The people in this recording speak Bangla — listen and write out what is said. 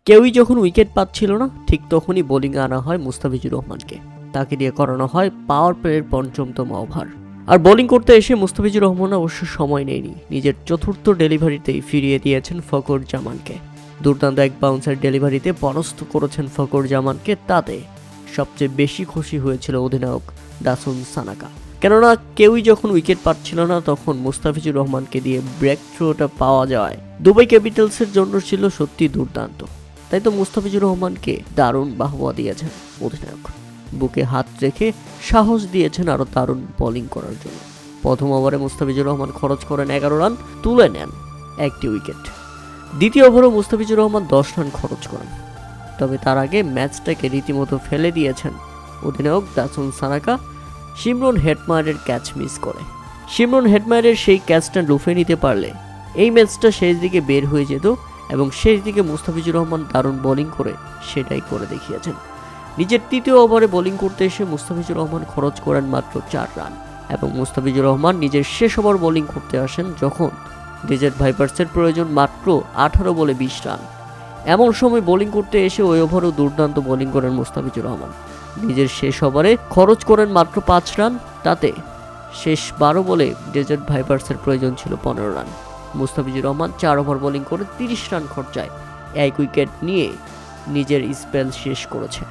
কেউই যখন উইকেট পাচ্ছিল না, ঠিক তখনই বোলিংয়ে আনা হয় মুস্তাফিজুর রহমানকে। তাকে দিয়ে করানো হয় পাওয়ার প্লের পঞ্চমতম ওভার। আর বোলিং করতে এসে মুস্তাফিজুর রহমান অবশ্য সময় নেয়নি, নিজের চতুর্থ ডেলিভারিতেই ফিরিয়ে দিয়েছেন ফখর জামানকে। দুর্দান্ত এক বাউন্সার ডেলিভারিতে পরাস্ত করেছেন ফখর জামানকে। তাতে সবচেয়ে বেশি খুশি হয়েছিল অধিনায়ক দাসুন সানাকা। কেননা কেউই যখন উইকেট পাচ্ছিল না, তখন মুস্তাফিজুর রহমানকে দিয়ে ব্রেক থ্রোটা পাওয়া যায় দুবাই ক্যাপিটালসের জন্য ছিল সত্যি দুর্দান্ত। তাই তো মুস্তাফিজুর রহমানকে দারুণ বাহবা দিয়েছেন অধিনায়ক। বুকে হাত রেখে সাহস দিয়েছেন আরও দারুণ বোলিং করার জন্য। প্রথম ওভারে মুস্তাফিজুর রহমান খরচ করেন 11 রান, তুলে নেন একটি উইকেট। দ্বিতীয় ওভারও মুস্তাফিজুর রহমান 10 রান খরচ করেন। তবে তার আগে ম্যাচটাকে রীতিমতো ফেলে দিয়েছেন অধিনায়ক দাসুন সানাকা শিমরন হেটমায়ারের ক্যাচ মিস করে। শিমরন হেটমায়ারের সেই ক্যাচটা লুফে নিতে পারলে এই ম্যাচটা শেষ দিকে বের হয়ে যেত, এবং শেষ দিকে মুস্তাফিজুর রহমান দারুণ বোলিং করে সেটাই করে দেখিয়েছেন। নিজের তৃতীয় ওভারে বোলিং করতে এসে মুস্তাফিজুর রহমান খরচ করেন মাত্র 4 রান, এবং মুস্তাফিজুর রহমান নিজের শেষ ওভার বোলিং করতে আসেন যখন ডেজার্ট ভাইপার্সের প্রয়োজন মাত্র 18 বলে 20 রান। এমন সময় বোলিং করতে এসে ওই ওভারেও দুর্দান্ত বোলিং করেন মুস্তাফিজুর রহমান। নিজের শেষ ওভারে খরচ করেন মাত্র 5 রান। তাতে শেষ 12 বলে ডেজার্ট ভাইপার্সের প্রয়োজন ছিল 15 run. Mustafizur Rahman 4 over bowling করে 30 রান খরচায় 1 উইকেট নিয়ে নিজের স্পেল শেষ করেছে।